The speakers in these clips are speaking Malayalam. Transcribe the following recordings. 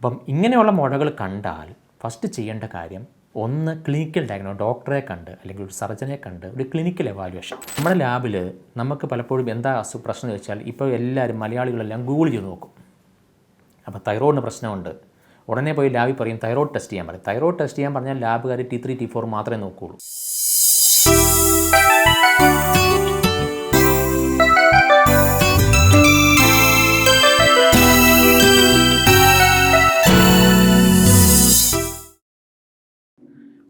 അപ്പം ഇങ്ങനെയുള്ള മുഴകൾ കണ്ടാൽ ഫസ്റ്റ് ചെയ്യേണ്ട കാര്യം ഒന്ന് ക്ലിനിക്കൽ ഡോക്ടറെ കണ്ട് അല്ലെങ്കിൽ ഒരു സർജനെ കണ്ട് ഒരു ക്ലിനിക്കൽ എവാലുവേഷൻ. നമ്മുടെ ലാബിൽ നമുക്ക് പലപ്പോഴും എന്താ പ്രശ്നം എന്ന് വെച്ചാൽ ഇപ്പോൾ എല്ലാവരും മലയാളികളെല്ലാം ഗൂഗിൾ ചെയ്ത് നോക്കും. അപ്പോൾ തൈറോയിഡിന് പ്രശ്നമുണ്ട്, ഉടനെ പോയി ലാബിൽ പറയും തൈറോയ്ഡ് ടെസ്റ്റ് ചെയ്യാൻ പറയും. തൈറോയ്ഡ് ടെസ്റ്റ് ചെയ്യാൻ പറഞ്ഞാൽ ലാബുകാർ T3 T4 മാത്രമേ നോക്കുകയുള്ളൂ.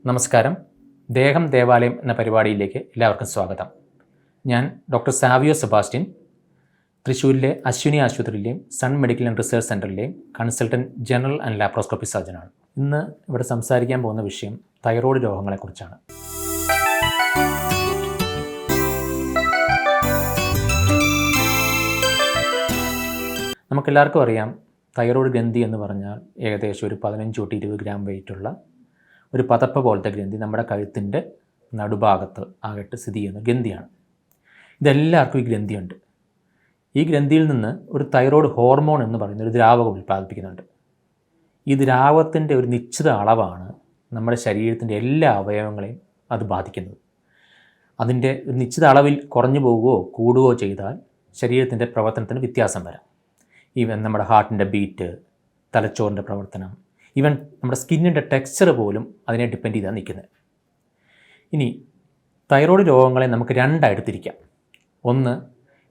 നമസ്കാരം. ദേഹം ദേവാലയം എന്ന പരിപാടിയിലേക്ക് എല്ലാവർക്കും സ്വാഗതം. ഞാൻ ഡോക്ടർ സാവിയോ സെബാസ്റ്റ്യൻ, തൃശ്ശൂരിലെ അശ്വിനി ആശുപത്രിയിലെയും സൺ മെഡിക്കൽ ആൻഡ് റിസർച്ച് സെൻ്ററിലെയും കൺസൾട്ടൻറ്റ് ജനറൽ ആൻഡ് ലാപ്രോസ്കോപ്പി സർജനാണ്. ഇന്ന് ഇവിടെ സംസാരിക്കാൻ പോകുന്ന വിഷയം തൈറോയ്ഡ് രോഗങ്ങളെക്കുറിച്ചാണ്. നമുക്കെല്ലാവർക്കും അറിയാം, തൈറോയ്ഡ് ഗ്രന്ഥി എന്ന് പറഞ്ഞാൽ ഏകദേശം ഒരു 15 തൊട്ട് 20 ഗ്രാം വെയിറ്റുള്ള ഒരു പതപ്പ പോലത്തെ ഗ്രന്ഥി നമ്മുടെ കഴുത്തിൻ്റെ നടുഭാഗത്ത് ആകട്ട് സ്ഥിതി ചെയ്യുന്ന ഗ്രന്ഥിയാണ്. ഇതെല്ലാവർക്കും ഈ ഗ്രന്ഥിയുണ്ട്. ഈ ഗ്രന്ഥിയിൽ നിന്ന് ഒരു തൈറോയ്ഡ് ഹോർമോൺ എന്ന് പറയുന്ന ഒരു ദ്രാവകം ഉൽപ്പാദിപ്പിക്കുന്നുണ്ട്. ഈ ദ്രാവകത്തിൻ്റെ ഒരു നിശ്ചിത അളവാണ് നമ്മുടെ ശരീരത്തിൻ്റെ എല്ലാ അവയവങ്ങളെയും അത് ബാധിക്കുന്നത്. അതിൻ്റെ ഒരു നിശ്ചിത അളവിൽ കുറഞ്ഞു പോവുകയോ കൂടുകയോ ചെയ്താൽ ശരീരത്തിൻ്റെ പ്രവർത്തനത്തിന് വ്യത്യാസം വരാം. ഈവൻ നമ്മുടെ ഹാർട്ടിൻ്റെ ബീറ്റ്, തലച്ചോറിൻ്റെ പ്രവർത്തനം, ഈവൻ നമ്മുടെ സ്കിന്നിൻ്റെ ടെക്സ്ചർ പോലും അതിനെ ഡിപ്പെൻഡ് ചെയ്താണ് നിൽക്കുന്നത്. ഇനി തൈറോയ്ഡ് രോഗങ്ങളെ നമുക്ക് രണ്ടായിട്ട് തിരിക്കാം. ഒന്ന്,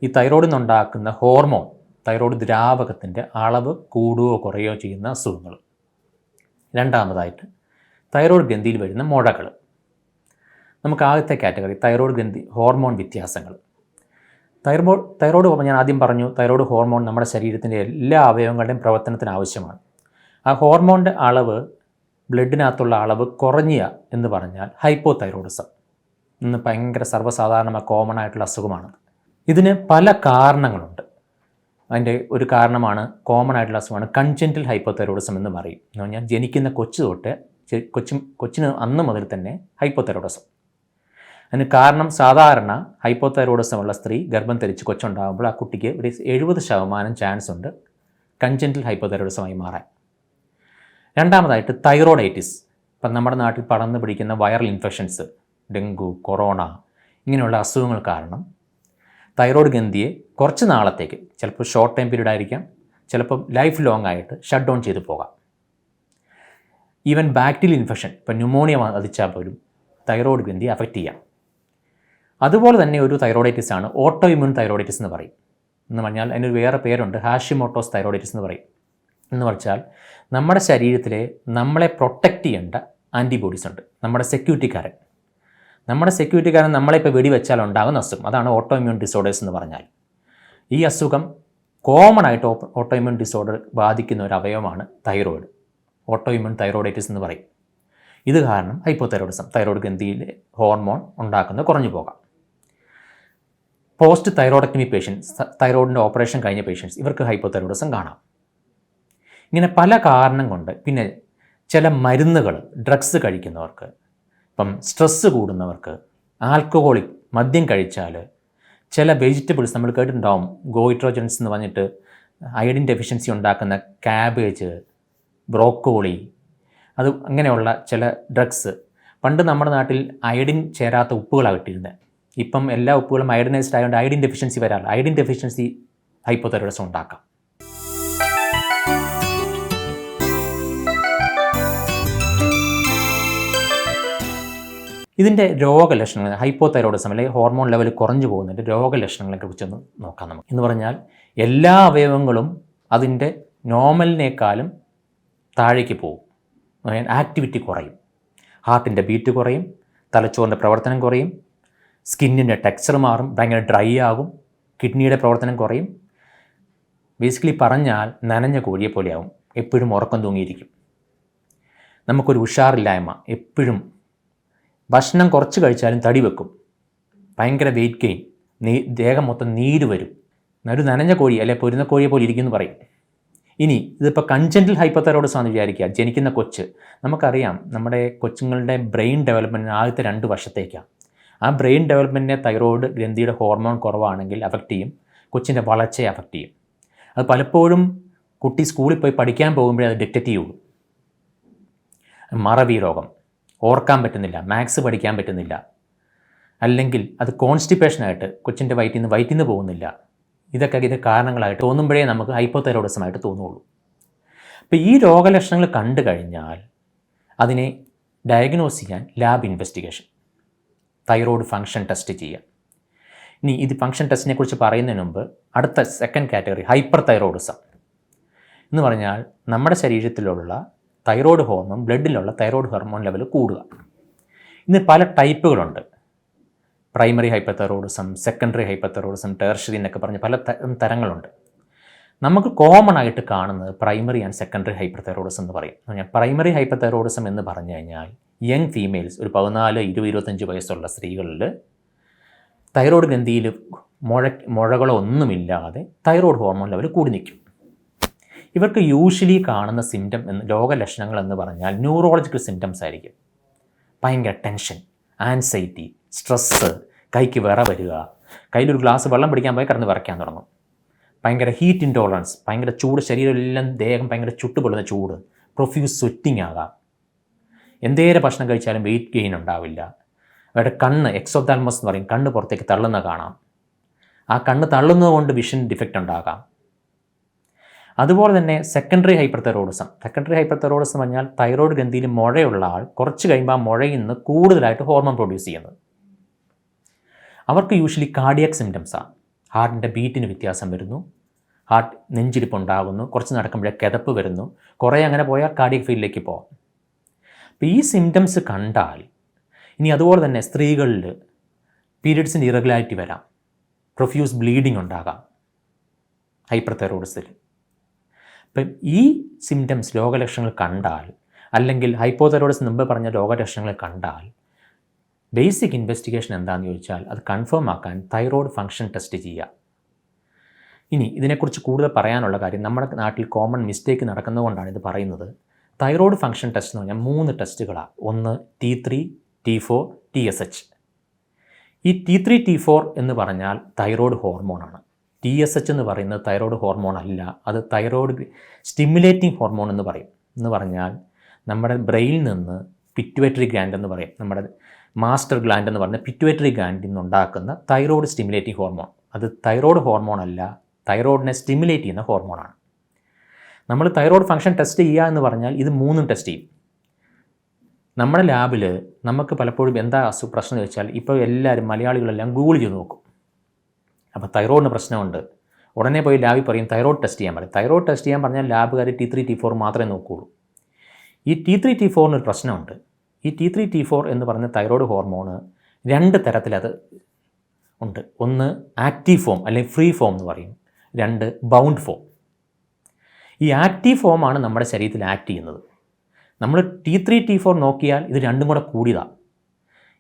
ഈ തൈറോയ്ഡിൽ നിന്നുണ്ടാക്കുന്ന ഹോർമോൺ, തൈറോയ്ഡ് ദ്രാവകത്തിൻ്റെ അളവ് കൂടുകയോ കുറയുകയോ ചെയ്യുന്ന അസുഖങ്ങൾ. രണ്ടാമതായിട്ട് തൈറോയ്ഡ് ഗ്രന്ഥിയിൽ വരുന്ന മുഴകൾ. നമുക്ക് ആദ്യത്തെ കാറ്റഗറി തൈറോയ്ഡ് ഗ്രന്ഥി ഹോർമോൺ വ്യത്യാസങ്ങൾ. തൈറോയ്ഡ് ഞാൻ ആദ്യം പറഞ്ഞു, തൈറോയ്ഡ് ഹോർമോൺ നമ്മുടെ ശരീരത്തിൻ്റെ എല്ലാ അവയവങ്ങളുടെയും പ്രവർത്തനത്തിന് ആവശ്യമാണ്. ആ ഹോർമോണിൻ്റെ അളവ്, ബ്ലഡിനകത്തുള്ള അളവ് കുറഞ്ഞ എന്ന് പറഞ്ഞാൽ ഹൈപ്പോ തൈറോയിഡിസം. ഇന്ന് ഭയങ്കര സർവ്വസാധാരണമായ കോമൺ ആയിട്ടുള്ള അസുഖമാണ്. ഇതിന് പല കാരണങ്ങളുണ്ട്. അതിൻ്റെ ഒരു കാരണമാണ്, കോമൺ ആയിട്ടുള്ള അസുഖമാണ് കൺജെൻറ്റൽ ഹൈപ്പോ തൈറോയിഡിസം എന്ന് പറയും. എന്ന് പറഞ്ഞാൽ ജനിക്കുന്ന കൊച്ചു തൊട്ട് കൊച്ചിന് അന്ന് മുതൽ തന്നെ ഹൈപ്പോ തൈറോയിഡിസം. അതിന് കാരണം, സാധാരണ ഹൈപ്പോ തൈറോയിഡിസം ഉള്ള സ്ത്രീ ഗർഭം ധരിച്ച് കൊച്ചുണ്ടാകുമ്പോൾ ആ കുട്ടിക്ക് ഒരു 70% ചാൻസ് ഉണ്ട് കൺജെൻറ്റൽ ഹൈപ്പോ തൈറോയിഡിസമായി മാറാൻ. രണ്ടാമതായിട്ട് തൈറോയ്ഡൈറ്റിസ്. ഇപ്പം നമ്മുടെ നാട്ടിൽ പടർന്നു പിടിക്കുന്ന വൈറൽ ഇൻഫെക്ഷൻസ്, ഡെങ്കു, കൊറോണ, ഇങ്ങനെയുള്ള അസുഖങ്ങൾ കാരണം തൈറോയ്ഡ് ഗ്രന്ഥിയെ കുറച്ച് നാളത്തേക്ക്, ചിലപ്പോൾ ഷോർട്ട് ടൈം പീരീഡ് ആയിരിക്കാം, ചിലപ്പോൾ ലൈഫ് ലോങ് ആയിട്ട് ഷട്ട് ഡൗൺ ചെയ്ത് പോകാം. ഈവൻ ബാക്ടീരിയൽ ഇൻഫെക്ഷൻ, ഇപ്പം ന്യൂമോണിയ ബാധിച്ചാൽ പോലും തൈറോയ്ഡ് ഗ്രന്ഥി അഫക്റ്റ് ചെയ്യാം. അതുപോലെ തന്നെ ഒരു തൈറോയ്ഡൈറ്റിസ് ആണ് ഓട്ടോ ഇമ്മ്യൂൺ തൈറോയ്ഡൈറ്റിസ് എന്ന് പറയും. എന്ന് പറഞ്ഞാൽ അതിനൊരു വേറെ പേരുണ്ട്, ഹാഷിമോട്ടോസ് തൈറോയ്ഡൈറ്റിസ് എന്ന് പറയും. എന്ന് വെച്ചാൽ നമ്മുടെ ശരീരത്തിലെ നമ്മളെ പ്രൊട്ടക്റ്റ് ചെയ്യേണ്ട ആൻറ്റിബോഡീസ് ഉണ്ട്, നമ്മുടെ സെക്യൂരിറ്റിക്കാരൻ. നമ്മുടെ സെക്യൂരിറ്റിക്കാരൻ നമ്മളെ ഇപ്പോൾ വെടിവെച്ചാൽ ഉണ്ടാകുന്ന അസുഖം, അതാണ് ഓട്ടോ ഇമ്മ്യൂൺ ഡിസോർഡേഴ്സ് എന്ന് പറഞ്ഞാൽ. ഈ അസുഖം കോമൺ ആയിട്ട് ഓട്ടോ ഇമ്മ്യൂൺ ഡിസോർഡർ ബാധിക്കുന്ന ഒരു അവയവമാണ് തൈറോയ്ഡ്. ഓട്ടോ ഇമ്മ്യൂൺ തൈറോയ്ഡൈറ്റിസ് എന്ന് പറയും. ഇത് കാരണം ഹൈപ്പോതൈറോയിഡിസം, തൈറോയ്ഡ് ഗ്രന്ഥിയിലെ ഹോർമോൺ ഉണ്ടാക്കുന്നത് കുറഞ്ഞു പോകാം. പോസ്റ്റ് തൈറോയ്ഡക്ടമി പേഷ്യൻസ്, തൈറോയ്ഡിൻ്റെ ഓപ്പറേഷൻ കഴിഞ്ഞ പേഷ്യൻസ്, ഇവർക്ക് ഹൈപ്പോതൈറോയിഡിസം കാണാം. ഇങ്ങനെ പല കാരണം കൊണ്ട്. പിന്നെ ചില മരുന്നുകൾ, ഡ്രഗ്സ് കഴിക്കുന്നവർക്ക്, ഇപ്പം സ്ട്രെസ്സ് കൂടുന്നവർക്ക്, ആൽക്കഹോളിക് മദ്യം കഴിച്ചാൽ, ചില വെജിറ്റബിൾസ് നമ്മൾ കേട്ടിട്ടുണ്ടാവും, ഗോയിട്രോജൻസ് എന്ന് പറഞ്ഞിട്ട് അയഡിൻ ഡെഫിഷ്യൻസി ഉണ്ടാക്കുന്ന ക്യാബേജ്, ബ്രോക്കോളി, അത് അങ്ങനെയുള്ള ചില ഡ്രഗ്സ്. പണ്ട് നമ്മുടെ നാട്ടിൽ അയഡിൻ ചേരാത്ത ഉപ്പുകളാണ് കിട്ടിയിരുന്നത്. ഇപ്പം എല്ലാ ഉപ്പുകളും അയഡിനൈസ്ഡ് ആയതുകൊണ്ട് അയഡിൻ ഡെഫിഷ്യൻസി വരാറില്ല. അയഡിൻ ഡെഫിഷ്യൻസി ഹൈപ്പോതൈറോയിഡിസം ഉണ്ടാക്കാം. ഇതിൻ്റെ രോഗലക്ഷണങ്ങൾ, ഹൈപ്പോതൈറോയിഡിസം അല്ലെങ്കിൽ ഹോർമോൺ ലെവൽ കുറഞ്ഞു പോകുന്നതിൻ്റെ രോഗലക്ഷണങ്ങളെക്കുറിച്ചൊന്ന് നോക്കാം നമുക്ക്. എന്ന് പറഞ്ഞാൽ എല്ലാ അവയവങ്ങളും അതിൻ്റെ നോർമലിനേക്കാളും താഴേക്ക് പോകും. ആക്ടിവിറ്റി കുറയും, ഹാർട്ടിൻ്റെ ബീറ്റ് കുറയും, തലച്ചോറിൻ്റെ പ്രവർത്തനം കുറയും, സ്കിന്നിൻ്റെ ടെക്സ്ചർ മാറും, ഭയങ്കര ഡ്രൈ ആകും, കിഡ്നിയുടെ പ്രവർത്തനം കുറയും. ബേസിക്കലി പറഞ്ഞാൽ നനഞ്ഞ കോഴിയെ പോലെയാവും, എപ്പോഴും ഉറക്കം തൂങ്ങിയിരിക്കും. നമുക്കൊരു ഉഷാറില്ലായ്മ, എപ്പോഴും ഭക്ഷണം കുറച്ച് കഴിച്ചാലും തടി വെക്കും, ഭയങ്കര വെയിറ്റ് ഗെയിൻ, ദേഹം മൊത്തം നീര് വരും, ഒരു നനഞ്ഞ കോഴി അല്ലെ പൊരുന്ന കോഴിയെ പോലെ ഇരിക്കുമെന്ന് പറയും. ഇനി ഇതിപ്പോൾ കൺജെൻറ്റൽ ഹൈപ്പോതൈറോയിഡിസം ആണെന്ന് വിചാരിക്കുക. ജനിക്കുന്ന കൊച്ച്, നമുക്കറിയാം നമ്മുടെ കൊച്ചുങ്ങളുടെ ബ്രെയിൻ ഡെവലപ്മെൻറ്റിന് ആദ്യത്തെ 2 വർഷത്തേക്കാണ്. ആ ബ്രെയിൻ ഡെവലപ്മെൻറ്റിനെ തൈറോയ്ഡ് ഗ്രന്ഥിയുടെ ഹോർമോൺ കുറവാണെങ്കിൽ അഫക്റ്റ് ചെയ്യും, കൊച്ചിൻ്റെ വളർച്ചയെ അഫക്റ്റ് ചെയ്യും. അത് പലപ്പോഴും കുട്ടി സ്കൂളിൽ പോയി പഠിക്കാൻ പോകുമ്പോഴേ അത് ഡിറ്റക്റ്റ് ചെയ്യുള്ളൂ. മറവി രോഗം, ഓർക്കാൻ പറ്റുന്നില്ല, മാത്സ് പഠിക്കാൻ പറ്റുന്നില്ല, അല്ലെങ്കിൽ അത് കോൺസ്റ്റിപ്പേഷനായിട്ട് കൊച്ചിൻ്റെ വയറ്റിൽ നിന്ന് പോകുന്നില്ല, ഇതൊക്കെ ഇത് കാരണങ്ങളായിട്ട് തോന്നുമ്പോഴേ നമുക്ക് ഹൈപ്പോതൈറോയിഡിസമായിട്ട് തോന്നുള്ളൂ. അപ്പോൾ ഈ രോഗലക്ഷണങ്ങൾ കണ്ടു കഴിഞ്ഞാൽ അതിനെ ഡയഗ്നോസ് ചെയ്യാൻ lab investigation, thyroid function test ചെയ്യുക. ഇനി ഇത് ഫങ്ഷൻ ടെസ്റ്റിനെ കുറിച്ച് പറയുന്നതിന് മുമ്പ് അടുത്ത സെക്കൻഡ് കാറ്റഗറി ഹൈപ്പർ തൈറോയിഡിസം എന്ന് പറഞ്ഞാൽ നമ്മുടെ ശരീരത്തിലുള്ള തൈറോയ്ഡ് ഹോർമോൺ, ബ്ലഡിലുള്ള തൈറോയ്ഡ് ഹോർമോൺ ലെവൽ കൂടുക. ഇന്ന് പല ടൈപ്പുകളുണ്ട്. Primary hyperthyroidism, secondary hyperthyroidism, tertiary എന്നൊക്കെ പറഞ്ഞ് പല തരങ്ങളുണ്ട്. നമുക്ക് കോമൺ ആയിട്ട് കാണുന്നത് primary and secondary hyperthyroidism എന്ന് പറയും. പ്രൈമറി ഹൈപ്പർ തൈറോയിഡിസം എന്ന് പറഞ്ഞു കഴിഞ്ഞാൽ യങ് ഫീമെയിൽസ്, ഒരു 14, 20, 25 വയസ്സുള്ള സ്ത്രീകളിൽ തൈറോയ്ഡ് ഗ്രന്ഥിയിൽ മുഴകളോ ഒന്നുമില്ലാതെ തൈറോയ്ഡ് ഹോർമോൺ ലെവൽ കൂടി നിൽക്കും. ഇവർക്ക് യൂഷ്വലി കാണുന്ന സിംറ്റം രോഗലക്ഷണങ്ങൾ എന്ന് പറഞ്ഞാൽ ന്യൂറോളജിക്കൽ സിംറ്റംസ് ആയിരിക്കും. ഭയങ്കര ടെൻഷൻ, ആൻസൈറ്റി, സ്ട്രെസ്സ്, കൈക്ക് വിറ വരിക, കയ്യിലൊരു ഗ്ലാസ് വെള്ളം പിടിക്കാൻ പോയി കിടന്ന് വിറയ്ക്കാൻ തുടങ്ങും, ഭയങ്കര ഹീറ്റ് ഇൻടോളറൻസ്, ഭയങ്കര ചൂട്, ശരീരമെല്ലാം ദേഹം ഭയങ്കര ചുട്ടുപൊള്ളുന്ന ചൂട്, പ്രൊഫ്യൂസ് സ്വെറ്റിംഗ് ആകാം, എന്തേരം ഭക്ഷണം കഴിച്ചാലും വെയിറ്റ് ഗെയിൻ ഉണ്ടാവില്ല. അവരുടെ കണ്ണ്, എക്സോതാൽമസ് എന്ന് പറയും, കണ്ണ് പുറത്തേക്ക് തള്ളുന്ന കാണാം. ആ കണ്ണ് തള്ളുന്നത് കൊണ്ട് വിഷൻ ഡിഫക്റ്റ് ഉണ്ടാകാം. അതുപോലെ തന്നെ സെക്കൻഡറി ഹൈപ്പർ തൈറോയിഡിസം എന്ന് പറഞ്ഞാൽ തൈറോയ്ഡ് ഗ്രന്ഥിയിൽ മുഴയുള്ള ആൾ കുറച്ച് കഴിയുമ്പോൾ ആ മുഴയിൽ നിന്ന് കൂടുതലായിട്ട് ഹോർമോൺ പ്രൊഡ്യൂസ് ചെയ്യുന്നത്. അവർക്ക് യൂഷ്വലി കാർഡിയാക് സിംറ്റംസാണ്. ഹാർട്ടിൻ്റെ ബീറ്റിന് വ്യത്യാസം വരുന്നു, ഹാർട്ട് നെഞ്ചിരിപ്പുണ്ടാകുന്നു, കുറച്ച് നടക്കുമ്പോഴേ കിതപ്പ് വരുന്നു, കുറേ അങ്ങനെ പോയാൽ കാർഡിയക് ഫീൽഡിലേക്ക് പോകാം. അപ്പോൾ ഈ സിംറ്റംസ് കണ്ടാൽ, ഇനി അതുപോലെ തന്നെ സ്ത്രീകളിൽ പീരിയഡ്സിൻ്റെ ഇറഗുലാരിറ്റി വരാം, പ്രൊഫ്യൂസ് ബ്ലീഡിംഗ് ഉണ്ടാകാം ഹൈപ്പർ തൈറോയിഡിസത്തിൽ. അപ്പം ഈ സിംറ്റംസ്, രോഗലക്ഷണങ്ങൾ കണ്ടാൽ, അല്ലെങ്കിൽ ഹൈപ്പോതൈറോയിഡിസം മുമ്പ് പറഞ്ഞ രോഗലക്ഷണങ്ങൾ കണ്ടാൽ ബേസിക് ഇൻവെസ്റ്റിഗേഷൻ എന്താണെന്ന് ചോദിച്ചാൽ അത് കൺഫേം ആക്കാൻ തൈറോയ്ഡ് ഫങ്ഷൻ ടെസ്റ്റ് ചെയ്യുക. ഇനി ഇതിനെക്കുറിച്ച് കൂടുതൽ പറയാനുള്ള കാര്യം, നമ്മുടെ നാട്ടിൽ കോമൺ മിസ്റ്റേക്ക് നടക്കുന്നതുകൊണ്ടാണ് ഇത് പറയുന്നത്. തൈറോയ്ഡ് ഫങ്ഷൻ ടെസ്റ്റ് എന്ന് പറഞ്ഞാൽ 3 ടെസ്റ്റുകളാണ്. ഒന്ന് T3, T4, TSH. ഈ T3, T4 എന്ന് പറഞ്ഞാൽ തൈറോയ്ഡ് ഹോർമോണാണ്. TSH എന്ന് പറയുന്നത് തൈറോയ്ഡ് ഹോർമോൺ അല്ല, അത് തൈറോയ്ഡ് സ്റ്റിമുലേറ്റിംഗ് ഹോർമോൺ എന്ന് പറയും. എന്ന് പറഞ്ഞാൽ നമ്മുടെ ബ്രെയിനിൽ നിന്ന് പിറ്റ്യൂട്ടറി ഗ്ലാൻഡ് എന്ന് പറയും, നമ്മുടെ മാസ്റ്റർ ഗ്ലാൻഡ് എന്ന് പറഞ്ഞ പിറ്റ്യൂട്ടറി ഗ്ലാൻഡിൽ നിന്നുണ്ടാക്കുന്ന തൈറോയ്ഡ് സ്റ്റിമുലേറ്റിംഗ് ഹോർമോൺ. അത് തൈറോയ്ഡ് ഹോർമോൺ അല്ല, തൈറോയ്ഡിനെ സ്റ്റിമുലേറ്റ് ചെയ്യുന്ന ഹോർമോണാണ്. നമ്മൾ തൈറോയ്ഡ് ഫങ്ഷൻ ടെസ്റ്റ് ചെയ്യുക എന്ന് പറഞ്ഞാൽ ഇത് 3 ടെസ്റ്റ് ചെയ്യും. നമ്മുടെ ലാബിൽ നമുക്ക് പലപ്പോഴും എന്താ പ്രശ്നം എന്ന് വെച്ചാൽ, ഇപ്പോൾ എല്ലാവരും മലയാളികളെല്ലാം ഗൂഗിൾ ചെയ്ത് നോക്കും. അപ്പോൾ തൈറോയ്ഡിന് പ്രശ്നമുണ്ട്, ഉടനെ പോയി ലാബിൽ പറയും തൈറോയ്ഡ് ടെസ്റ്റ് ചെയ്യാൻ പറയും. തൈറോയ്ഡ് ടെസ്റ്റ് ചെയ്യാൻ പറഞ്ഞാൽ ലാബുകാർ T3, T4 മാത്രമേ നോക്കുകയുള്ളൂ. ഈ T3, T4 ഒരു പ്രശ്നമുണ്ട്. ഈ T3, T4 എന്ന് പറഞ്ഞ തൈറോയ്ഡ് ഹോർമോണ് 2 തരത്തിലത് ഉണ്ട്. ഒന്ന് ആക്റ്റീവ് ഫോം അല്ലെങ്കിൽ ഫ്രീ ഫോം എന്ന് പറയും, 2 ബൗണ്ട് ഫോം. ഈ ആക്റ്റീവ് ഫോമാണ് നമ്മുടെ ശരീരത്തിൽ ആക്ട് ചെയ്യുന്നത്. നമ്മൾ T3, T4 നോക്കിയാൽ ഇത് രണ്ടും കൂടെ കൂടിയതാണ്.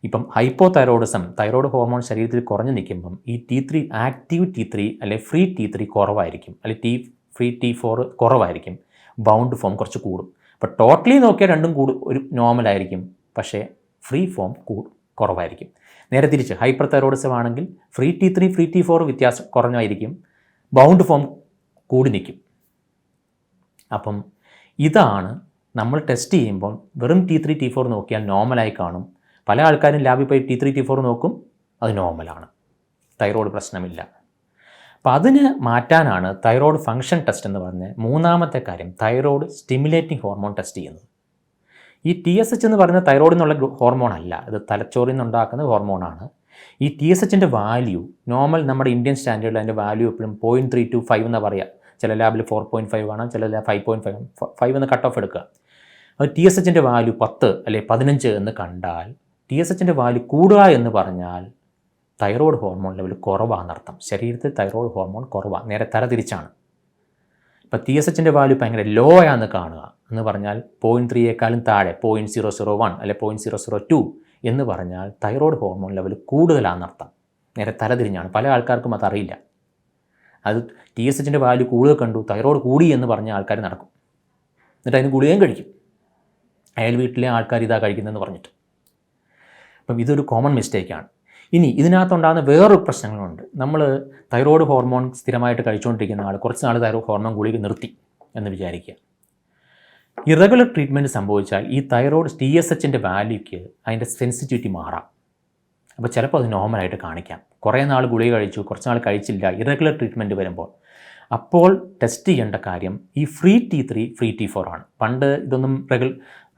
ഇപ്പം ഹൈപ്പോതൈറോയിഡിസം, തൈറോയ്ഡ് ഹോർമോൺ ശരീരത്തിൽ കുറഞ്ഞു നിൽക്കുമ്പം ഈ T3, ആക്റ്റീവ് T3 അല്ലെങ്കിൽ ഫ്രീ T3 കുറവായിരിക്കും, അല്ലെങ്കിൽ ഫ്രീ T4 കുറവായിരിക്കും, ബൗണ്ട് ഫോം കുറച്ച് കൂടും. അപ്പോൾ ടോട്ടലി നോക്കിയാൽ രണ്ടും ഒരു നോർമലായിരിക്കും, പക്ഷേ ഫ്രീ ഫോം കുറവായിരിക്കും. നേരെ തിരിച്ച് ഹൈപ്പർ തൈറോയിഡിസം ആണെങ്കിൽ ഫ്രീ T3, ഫ്രീ T4 വ്യത്യാസം കുറഞ്ഞായിരിക്കും, ബൗണ്ട് ഫോം കൂടി നിൽക്കും. അപ്പം ഇതാണ് നമ്മൾ ടെസ്റ്റ് ചെയ്യുമ്പോൾ വെറും T3, T4 നോക്കിയാൽ നോർമലായി കാണും. പല ആൾക്കാരും ലാബിൽ പോയി T3, T4 നോക്കും, അത് നോർമലാണ്, തൈറോയ്ഡ് പ്രശ്നമില്ല. അപ്പോൾ അതിന് മാറ്റാനാണ് തൈറോയ്ഡ് ഫങ്ഷൻ ടെസ്റ്റ് എന്ന് പറഞ്ഞ 3ാമത്തെ കാര്യം, തൈറോയ്ഡ് സ്റ്റിമുലേറ്റിംഗ് ഹോർമോൺ ടെസ്റ്റ് ചെയ്യുന്നത്. ഈ TSH എന്ന് പറയുന്ന തൈറോയ്ഡിൽ നിന്നുള്ള ഹോർമോൺ അല്ല, ഇത് തലച്ചോറിൽ നിന്നുണ്ടാക്കുന്ന ഹോർമോണാണ്. ഈ TSHൻ്റെ വാല്യൂ നോർമൽ നമ്മുടെ ഇന്ത്യൻ സ്റ്റാൻഡേർഡിൽ അതിൻ്റെ വാല്യൂ എപ്പോഴും 0.3 to 5 എന്നാണ് പറയുക. ചില ലാബിൽ 4.5 കാണാം, ചില ലാബ് 5.5 എന്ന് കട്ട് ഓഫ് എടുക്കുക. അത് TSHൻ്റെ വാല്യൂ 10 അല്ലെങ്കിൽ 15 എന്ന് കണ്ടാൽ, TSHൻ്റെ വാല്യൂ കൂടുക എന്ന് പറഞ്ഞാൽ തൈറോയ്ഡ് ഹോർമോൺ ലെവൽ കുറവാണെന്നർത്ഥം. ശരീരത്തിൽ തൈറോയ്ഡ് ഹോർമോൺ കുറവാണ്, നേരെ തരതിരിച്ചാണ്. ഇപ്പോൾ TSHൻ്റെ വാല്യൂ ഭയങ്കര ലോ ആണെന്ന് കാണുക എന്ന് പറഞ്ഞാൽ 0.3യേക്കാളും താഴെ 0.001 അല്ലെങ്കിൽ 0.002 എന്ന് പറഞ്ഞാൽ തൈറോയ്ഡ് ഹോർമോൺ ലെവൽ കൂടുതലാണെന്നർത്ഥം. നേരെ തലതിരിഞ്ഞാണ്. പല ആൾക്കാർക്കും അതറിയില്ല. അത് TSHൻ്റെ വാല്യൂ കൂടുതൽ കണ്ടു, തൈറോയ്ഡ് കൂടി എന്ന് പറഞ്ഞ ആൾക്കാർ നടക്കും, എന്നിട്ട് അതിന് ഗുളികയും കഴിക്കും, അയൽ വീട്ടിലെ ആൾക്കാർ ഇതാ കഴിക്കുന്നതെന്ന് പറഞ്ഞിട്ട്. അപ്പം ഇതൊരു കോമൺ മിസ്റ്റേക്കാണ്. ഇനി ഇതിനകത്തുണ്ടാകുന്ന വേറൊരു പ്രശ്നങ്ങളുണ്ട്. നമ്മൾ തൈറോയ്ഡ് ഹോർമോൺ സ്ഥിരമായിട്ട് കഴിച്ചുകൊണ്ടിരിക്കുന്ന ആൾ കുറച്ച് നാൾ തൈറോയ്ഡ് ഹോർമോൺ ഗുളിക നിർത്തി, എന്ന് വിചാരിക്കുക. ഇറഗുലർ ട്രീറ്റ്മെൻറ്റ് സംഭവിച്ചാൽ ഈ തൈറോയ്ഡ് TSHൻ്റെ വാല്യൂക്ക് അതിൻ്റെ സെൻസിറ്റിവിറ്റി മാറാം. അപ്പോൾ ചിലപ്പോൾ അത് നോർമലായിട്ട് കാണിക്കാം. കുറേ നാൾ ഗുളിക കഴിച്ചു, കുറച്ച് നാൾ കഴിച്ചില്ല, ഇറഗുലർ ട്രീറ്റ്മെൻറ്റ് വരുമ്പോൾ അപ്പോൾ ടെസ്റ്റ് ചെയ്യേണ്ട കാര്യം ഈ ഫ്രീ T3 ഫ്രീ T4 ആണ്. പണ്ട് ഇതൊന്നും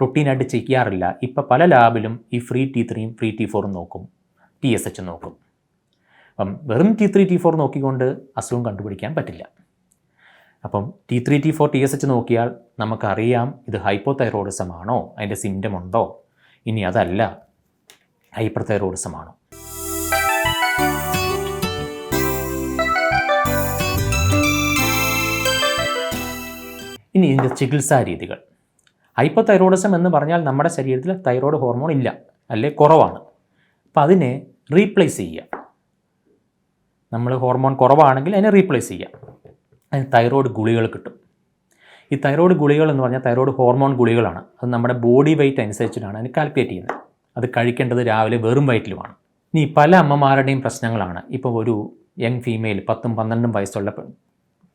റൊട്ടീനായിട്ട് ചെയ്യാറില്ല. ഇപ്പോൾ പല ലാബിലും ഈ ഫ്രീ T3 ഫ്രീ T4 നോക്കും, TSH നോക്കും. അപ്പം വെറും T3 T4 നോക്കിക്കൊണ്ട് അസുഖം കണ്ടുപിടിക്കാൻ പറ്റില്ല. അപ്പം T3 T4 TSH നോക്കിയാൽ നമുക്കറിയാം ഇത് ഹൈപ്പോതൈറോയിഡിസം ആണോ, അതിൻ്റെ സിംറ്റം ഉണ്ടോ, ഇനി അതല്ല ഹൈപ്പർ തൈറോയിഡിസം ആണോ. ഇനി ഇതിൻ്റെ ചികിത്സാ രീതികൾ. ഹൈപ്പോതൈറോയിഡിസം എന്ന് പറഞ്ഞാൽ നമ്മുടെ ശരീരത്തിൽ തൈറോയ്ഡ് ഹോർമോൺ ഇല്ല, അല്ലെ കുറവാണ്. അപ്പോൾ അതിനെ റീപ്ലേസ് ചെയ്യുക. നമ്മൾ ഹോർമോൺ കുറവാണെങ്കിൽ അതിനെ റീപ്ലേസ് ചെയ്യുക. അതിന് തൈറോയ്ഡ് ഗുളികൾ കിട്ടും. ഈ തൈറോയ്ഡ് ഗുളികൾ എന്ന് പറഞ്ഞാൽ തൈറോയ്ഡ് ഹോർമോൺ ഗുളികളാണ്. അത് നമ്മുടെ ബോഡി വെയ്റ്റ് അനുസരിച്ചിട്ടാണ് അതിന് കാൽക്കുലേറ്റ് ചെയ്യുന്നത്. അത് കഴിക്കേണ്ടത് രാവിലെ വെറും വയറ്റിലുമാണ്. ഇനി പല അമ്മമാരുടെയും പ്രശ്നങ്ങളാണ്. ഇപ്പോൾ ഒരു യങ് ഫീമെയിൽ 10-12 വയസ്സുള്ള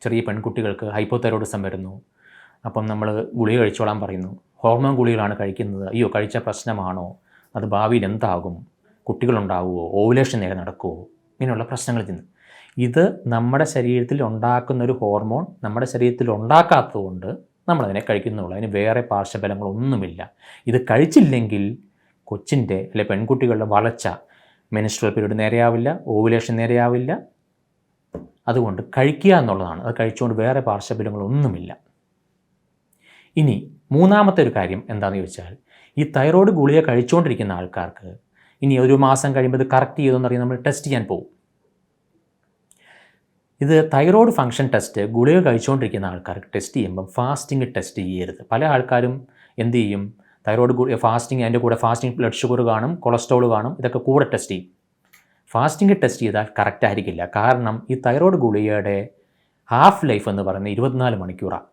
ചെറിയ പെൺകുട്ടികൾക്ക് ഹൈപ്പോതൈറോയിഡിസം വരുന്നു. അപ്പം നമ്മൾ ഗുളിക കഴിച്ചോളാൻ പറയുന്നു. ഹോർമോൺ ഗുളികളാണ് കഴിക്കുന്നത്. അയ്യോ, കഴിച്ച പ്രശ്നമാണോ, അത് ഭാവിയിൽ എന്താകും, കുട്ടികളുണ്ടാവുമോ, ഓവുലേഷൻ നേരെ നടക്കുമോ, ഇങ്ങനെയുള്ള പ്രശ്നങ്ങൾ ചെന്ന് ഇത് നമ്മുടെ ശരീരത്തിൽ ഉണ്ടാക്കുന്നൊരു ഹോർമോൺ നമ്മുടെ ശരീരത്തിൽ ഉണ്ടാക്കാത്തതുകൊണ്ട് നമ്മളതിനെ കഴിക്കുന്നുള്ളൂ. അതിന് വേറെ പാർശ്വഫലങ്ങളൊന്നുമില്ല. ഇത് കഴിച്ചില്ലെങ്കിൽ കൊച്ചിൻ്റെ അല്ലെ പെൺകുട്ടികളുടെ വളർച്ച, മെൻസ്ട്രുവൽ പീരീഡ് നേരെയാവില്ല, ഓവുലേഷൻ നേരെയാവില്ല. അതുകൊണ്ട് കഴിക്കുക എന്നുള്ളതാണ്. അത് കഴിച്ചുകൊണ്ട് വേറെ പാർശ്വഫലങ്ങളൊന്നുമില്ല. ഇനി മൂന്നാമത്തെ ഒരു കാര്യം എന്താണെന്ന് ചോദിച്ചാൽ, ഈ തൈറോയ്ഡ് ഗുളിക കഴിച്ചുകൊണ്ടിരിക്കുന്ന ആൾക്കാർക്ക് ഇനി ഒരു മാസം കഴിയുമ്പോൾ ഇത് കറക്റ്റ് ചെയ്തോന്നറിയാൻ നമ്മൾ ടെസ്റ്റ് ചെയ്യാൻ പോകും. ഇത് തൈറോയ്ഡ് ഫംഗ്ഷൻ ടെസ്റ്റ് ഗുളിക കഴിച്ചുകൊണ്ടിരിക്കുന്ന ആൾക്കാർക്ക് ടെസ്റ്റ് ചെയ്യുമ്പം ഫാസ്റ്റിംഗ് ടെസ്റ്റ് ചെയ്യരുത്. പല ആൾക്കാരും എന്ത് ചെയ്യും, തൈറോയ്ഡ് ഫാസ്റ്റിംഗ്, അതിൻ്റെ കൂടെ ഫാസ്റ്റിംഗ് ബ്ലഡ് ഷുഗർ കാണും, കൊളസ്ട്രോൾ കാണും, ഇതൊക്കെ കൂടെ ടെസ്റ്റ് ചെയ്യും. ഫാസ്റ്റിംഗ് ടെസ്റ്റ് ചെയ്താൽ കറക്റ്റ് ആയിരിക്കില്ല. കാരണം ഈ തൈറോയ്ഡ് ഗുളികയുടെ ഹാഫ് ലൈഫ് എന്ന് പറയുന്നത് 24 മണിക്കൂറാണ്.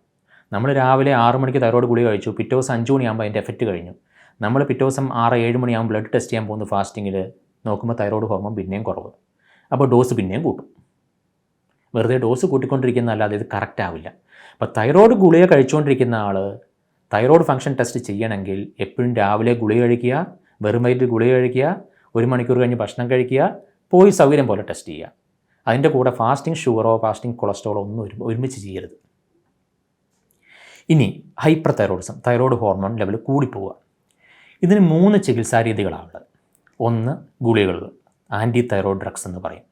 നമ്മൾ രാവിലെ 6 മണിക്ക് തൈറോയ്ഡ് ഗുളിക കഴിച്ചു, പിറ്റേ ദിവസം 5 മണിയാകുമ്പോൾ അതിൻ്റെ എഫക്റ്റ് കഴിഞ്ഞു. നമ്മൾ പിറ്റേ ദിവസം 6-7 മണിയാകുമ്പോൾ ബ്ലഡ് ടെസ്റ്റ് ചെയ്യാൻ പോകുന്ന ഫാസ്റ്റിങ്ങിൽ നോക്കുമ്പോൾ തൈറോയ്ഡ് ഹോർമോൺ പിന്നെയും കുറവ്. അപ്പോൾ ഡോസ് പിന്നെയും കൂട്ടും. വെറുതെ ഡോസ് കൂട്ടിക്കൊണ്ടിരിക്കുന്നതല്ലാതെ ഇത് കറക്റ്റ് ആവില്ല. അപ്പോൾ തൈറോയ്ഡ് ഗുളിക കഴിച്ചുകൊണ്ടിരിക്കുന്ന ആൾ തൈറോയ്ഡ് ഫംഗ്ഷൻ ടെസ്റ്റ് ചെയ്യണമെങ്കിൽ എപ്പോഴും രാവിലെ ഗുളിക കഴിക്കുക, വെറും വയറ്റിൽ ഗുളിക കഴിക്കുക, 1 മണിക്കൂർ കഴിഞ്ഞ് ഭക്ഷണം കഴിക്കുക, പോയി സൗകര്യം പോലെ ടെസ്റ്റ് ചെയ്യുക. അതിൻ്റെ കൂടെ ഫാസ്റ്റിംഗ് ഷുഗറോ ഫാസ്റ്റിംഗ് കൊളസ്ട്രോളോ ഒന്നും ഒരുമിച്ച് ചെയ്യരുത്. ഇനി hyperthyroidism, thyroid hormone level കൂടിപ്പോവുക. ഇതിന് 3 ചികിത്സാ രീതികളാണുള്ളത്. 1 ഗുളികകൾ, ആൻറ്റി തൈറോയ്ഡ് ഡ്രഗ്സ് എന്ന് പറയും.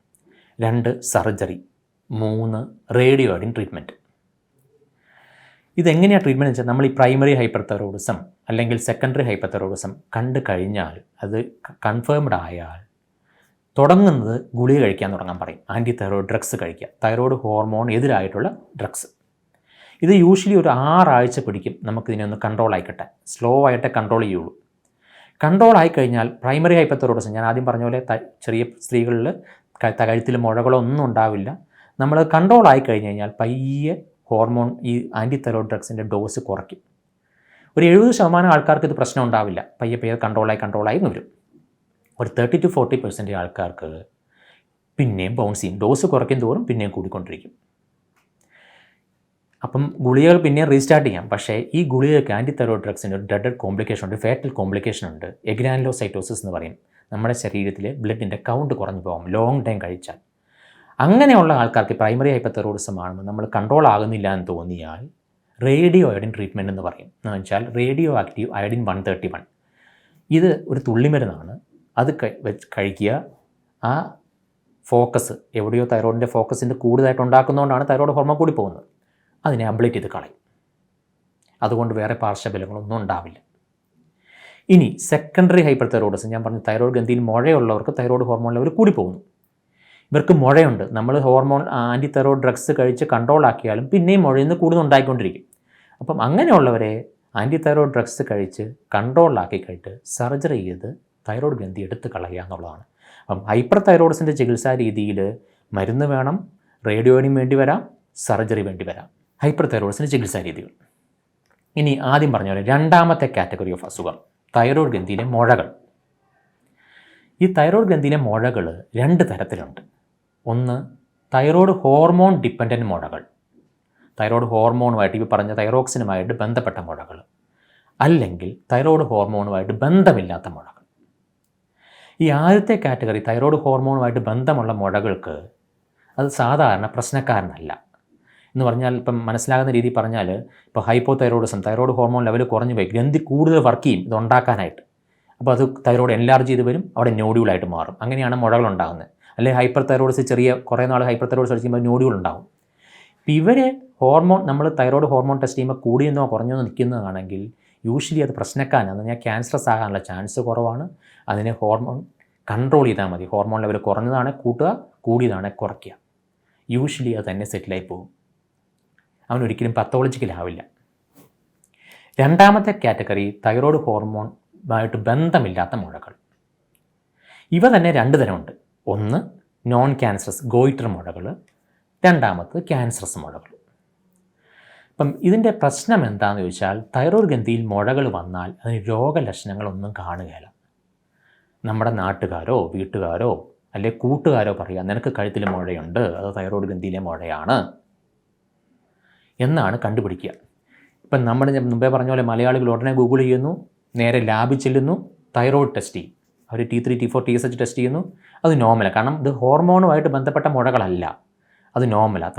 2 സർജറി. 3 radio iodine treatment. ഇതെങ്ങനെയാണ് ട്രീറ്റ്മെൻറ്റ് വെച്ചാൽ, നമ്മൾ ഈ പ്രൈമറി ഹൈപ്പർ തൈറോയിഡിസം അല്ലെങ്കിൽ സെക്കൻഡറി ഹൈപ്പർ തൈറോയിഡിസം കണ്ടു കഴിഞ്ഞാൽ, അത് കൺഫേംഡ് ആയാൽ തുടങ്ങുന്നത് ഗുളിക കഴിക്കാൻ തുടങ്ങാൻ പറയും. ആൻറ്റി തൈറോയ്ഡ് ഡ്രഗ്സ് കഴിക്കുക, തൈറോയ്ഡ് ഹോർമോൺ എതിരായിട്ടുള്ള ഡ്രഗ്സ്. ഇത് യൂഷ്വലി ഒരു 6 ആഴ്ച പിടിക്കും നമുക്കിതിനെ ഒന്ന് കൺട്രോൾ ആയിക്കട്ടെ. സ്ലോ ആയിട്ടേ കൺട്രോൾ ചെയ്യുള്ളൂ. കൺട്രോൾ ആയിക്കഴിഞ്ഞാൽ പ്രൈമറി ഹൈപ്പർ തൈറോയിഡിസം, ഞാൻ ആദ്യം പറഞ്ഞ പോലെ ചെറിയ സ്ത്രീകളിൽ കഴുത്തിൽ മുഴകളോ ഒന്നും ഉണ്ടാവില്ല. നമ്മൾ കൺട്രോൾ ആയി കഴിഞ്ഞ് കഴിഞ്ഞാൽ പയ്യെ ഹോർമോൺ ഈ ആൻറ്റി തൈറോയ്ഡ് ഡ്രഗ്സിൻ്റെ ഡോസ് കുറയ്ക്കും. ഒരു 70% ആൾക്കാർക്ക് ഇത് പ്രശ്നം ഉണ്ടാവില്ല. പയ്യെ കൺട്രോളായി വരും. ഒരു 30-40% ആൾക്കാർക്ക് പിന്നെയും ബൗൺസ് ചെയ്യും. ഡോസ് കുറയ്ക്കും തോറും പിന്നെയും കൂടിക്കൊണ്ടിരിക്കും. അപ്പം ഗുളികകൾ പിന്നെയും റീസ്റ്റാർട്ട് ചെയ്യാം. പക്ഷേ ഈ ഗുളികയ്ക്ക് ആൻറ്റി തൈറോയ്ഡ് ഡ്രഗ്സിൻ്റെ ഒരു ഡ്രഡ് കോംപ്ലിക്കേഷൻ ഉണ്ട്, ഫാറ്റൽ കോംപ്ലിക്കേഷൻ ഉണ്ട്. എഗ്രാനുലോസൈറ്റോസിസ് എന്ന് പറയും. നമ്മുടെ ശരീരത്തിലെ ബ്ലഡിൻ്റെ കൗണ്ട് കുറഞ്ഞു പോകും ലോങ് ടൈം കഴിച്ചാൽ. അങ്ങനെയുള്ള ആൾക്കാർക്ക് പ്രൈമറി ഹൈപ്പർ തൈറോയിഡിസം ആണെന്ന് നമ്മൾ കൺട്രോൾ ആകുന്നില്ല എന്ന് തോന്നിയാൽ റേഡിയോ അയോഡിൻ ട്രീറ്റ്മെൻറ്റ് എന്ന് പറയും. എന്ന് വെച്ചാൽ റേഡിയോ ആക്റ്റീവ് അയോഡിൻ 131. ഇത് ഒരു തുള്ളിമരുന്നാണ്. അത് കഴിക്കുക. ആ ഫോക്കസ് എവിടെയോ തൈറോയിഡിൻ്റെ ഫോക്കസിൻ്റെ കൂടുതലായിട്ട് ഉണ്ടാക്കുന്നതുകൊണ്ടാണ് തൈറോയ്ഡ് ഹോർമോൺ കൂടി പോകുന്നത്. അതിനെ അബ്ലേറ്റ് ചെയ്ത് കളയും. അതുകൊണ്ട് വേറെ പാർശ്വഫലങ്ങളൊന്നും ഉണ്ടാവില്ല. ഇനി സെക്കൻഡറി ഹൈപ്പർ തൈറോയിഡിസം, ഞാൻ പറഞ്ഞു തൈറോയ്ഡ് ഗ്രന്ഥിയിൽ മുഴയുള്ളവർക്ക് തൈറോയ്ഡ് ഹോർമോൺ ലെവൽ കൂടി പോകുന്നു. ഇവർക്ക് മുഴയുണ്ട്. നമ്മൾ ഹോർമോൺ ആൻറ്റി തൈറോയ്ഡ് ഡ്രഗ്സ് കഴിച്ച് കൺട്രോൾ ആക്കിയാലും പിന്നെയും മുഴയിൽ നിന്ന് കൂടുതൽ ഉണ്ടായിക്കൊണ്ടിരിക്കും. അപ്പം അങ്ങനെയുള്ളവരെ ആൻറ്റി തൈറോയ്ഡ് ഡ്രഗ്സ് കഴിച്ച് കൺട്രോളിലാക്കി കഴിഞ്ഞിട്ട് സർജറി ചെയ്ത് തൈറോയ്ഡ് ഗ്രന്ഥി എടുത്ത് കളയുക എന്നുള്ളതാണ്. അപ്പം ഹൈപ്പർ തൈറോയിഡിസിൻ്റെ ചികിത്സാ രീതിയിൽ മരുന്ന് വേണം, റേഡിയോയിനും വേണ്ടി വരാം, സർജറി വേണ്ടി വരാം. ഹൈപ്പർ തൈറോയിഡിസിൻ്റെ ചികിത്സാ രീതികൾ. ഇനി ആദ്യം പറഞ്ഞ പോലെ രണ്ടാമത്തെ കാറ്റഗറി ഓഫ് അസുഖം, തൈറോയ്ഡ് ഗ്രന്ഥിയിലെ മുഴകൾ. ഈ തൈറോയ്ഡ് ഗ്രന്ഥിയിലെ മുഴകൾ 2 തരത്തിലുണ്ട്. ഒന്ന് തൈറോയ്ഡ് ഹോർമോൺ ഡിപ്പെൻഡൻറ്റ് മുഴകൾ. തൈറോയ്ഡ് ഹോർമോണുമായിട്ട് ഈ പറഞ്ഞ തൈറോക്സിനുമായിട്ട് ബന്ധപ്പെട്ട മുഴകൾ, അല്ലെങ്കിൽ തൈറോയ്ഡ് ഹോർമോണുമായിട്ട് ബന്ധമില്ലാത്ത മുഴകൾ. ഈ ആദ്യത്തെ കാറ്റഗറി തൈറോയ്ഡ് ഹോർമോണുമായിട്ട് ബന്ധമുള്ള മുഴകൾക്ക് അത് സാധാരണ പ്രശ്നക്കാരനല്ല എന്ന് പറഞ്ഞാൽ, ഇപ്പം മനസ്സിലാകുന്ന രീതിയിൽ പറഞ്ഞാൽ, ഇപ്പോൾ hypo thyroidism, thyroid hormone level കുറഞ്ഞു പോയി, ഗ്രന്ഥി കൂടുതൽ വർക്ക് ചെയ്യും ഇത് ഉണ്ടാക്കാനായിട്ട്. അപ്പോൾ അത് തൈറോയ്ഡ് എൻലാർജ് ചെയ്ത് വരും, അവിടെ നോഡ്യൂളായിട്ട് മാറും. അങ്ങനെയാണ് മുഴകൾ ഉണ്ടാകുന്നത്. അല്ലെങ്കിൽ ഹൈപ്പർ തൈറോയിഡ്സ് കുറേ നാൾ ഹൈപ്പർ തൈറോയിഡ്സ് അടിക്കുമ്പോൾ നോഡ്യൂൾ ഉണ്ടാകും. ഇപ്പോൾ ഇവരെ നമ്മൾ തൈറോയ്ഡ് ഹോർമോൺ ടെസ്റ്റ് ചെയ്യുമ്പോൾ കൂടിയെന്നോ കുറഞ്ഞോ നിൽക്കുന്നതാണെങ്കിൽ യൂഷ്വലി അത് പ്രശ്നക്കാരനാണ്. എന്ന് പറഞ്ഞാൽ ക്യാൻസറസ് ആകാനുള്ള ചാൻസ് കുറവാണ്. അതിനെ ഹോർമോൺ കൺട്രോൾ ചെയ്താൽ മതി. ഹോർമോൺ ലെവൽ കുറഞ്ഞതാണ് കൂട്ടുക, കൂടിയതാണ് കുറയ്ക്കുക. യൂഷ്വലി അത് തന്നെ സെറ്റിലായി പോകും. അവനൊരിക്കലും പത്തോളജിക്കലാവില്ല. രണ്ടാമത്തെ കാറ്റഗറി തൈറോയ്ഡ് ഹോർമോണുമായിട്ട് ബന്ധമില്ലാത്ത മുഴകൾ. ഇവ തന്നെ രണ്ട് തരമുണ്ട്. ഒന്ന് നോൺ ക്യാൻസറസ് ഗോയിറ്റർ മുഴകൾ, രണ്ടാമത് ക്യാൻസറസ് മുഴകൾ. അപ്പം ഇതിൻ്റെ പ്രശ്നം എന്താണെന്ന് ചോദിച്ചാൽ, തൈറോയ്ഡ് ഗ്രന്ഥിയിൽ മുഴകൾ വന്നാൽ അതിന് രോഗലക്ഷണങ്ങളൊന്നും കാണുകയില്ല. നമ്മുടെ നാട്ടുകാരോ വീട്ടുകാരോ അല്ലെങ്കിൽ കൂട്ടുകാരോ പറയുക, നിനക്ക് കഴുത്തിൽ മുഴയുണ്ട്, അത് തൈറോയ്ഡ് ഗ്രന്ഥിയിലെ മുഴയാണ് എന്നാണ് കണ്ടുപിടിക്കുക. ഇപ്പം നമ്മൾ മുമ്പേ പറഞ്ഞ പോലെ മലയാളികൾ ഉടനെ ഗൂഗിൾ ചെയ്യുന്നു, നേരെ ലാബിൽ ചെല്ലുന്നു, തൈറോയ്ഡ് ടെസ്റ്റ് ചെയ്യും. അവർ T3, T4, TSH ടെസ്റ്റ് ചെയ്യുന്നു. അത് നോർമലാണ്. കാരണം ഇത് ഹോർമോണുമായിട്ട് ബന്ധപ്പെട്ട മുഴകളല്ല, അത് നോർമലാണ്.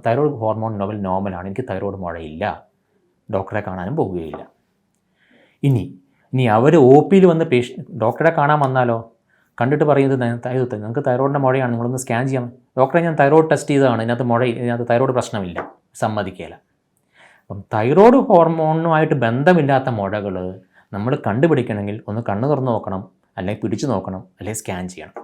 തൈറോയ്ഡ് ഹോർമോൺ ലെവൽ നോർമലാണ്, എനിക്ക് തൈറോയ്ഡ് മുഴയില്ല, ഡോക്ടറെ കാണാനും പോവുകയില്ല. ഇനി അവർ OPയിൽ വന്ന് ഡോക്ടറെ കാണാൻ വന്നാലോ, കണ്ടിട്ട് പറയുന്നത് നിങ്ങൾക്ക് തൈറോയ്ഡിൻ്റെ മുഴയാണ്, നിങ്ങളൊന്ന് സ്കാൻ ചെയ്യാം. ഡോക്ടറെ ഞാൻ തൈറോയ്ഡ് ടെസ്റ്റ് ചെയ്തതാണ്, ഇതിനകത്ത് തൈറോയ്ഡ് പ്രശ്നമില്ല, സമ്മതിക്കുകയില്ല. അപ്പം തൈറോയ്ഡ് ഹോർമോണുമായിട്ട് ബന്ധമില്ലാത്ത മുഴകൾ നമ്മൾ കണ്ടുപിടിക്കണമെങ്കിൽ ഒന്ന് കണ്ണ് തുറന്ന് നോക്കണം, അല്ലെങ്കിൽ പിടിച്ചു നോക്കണം, അല്ലെങ്കിൽ സ്കാൻ ചെയ്യണം.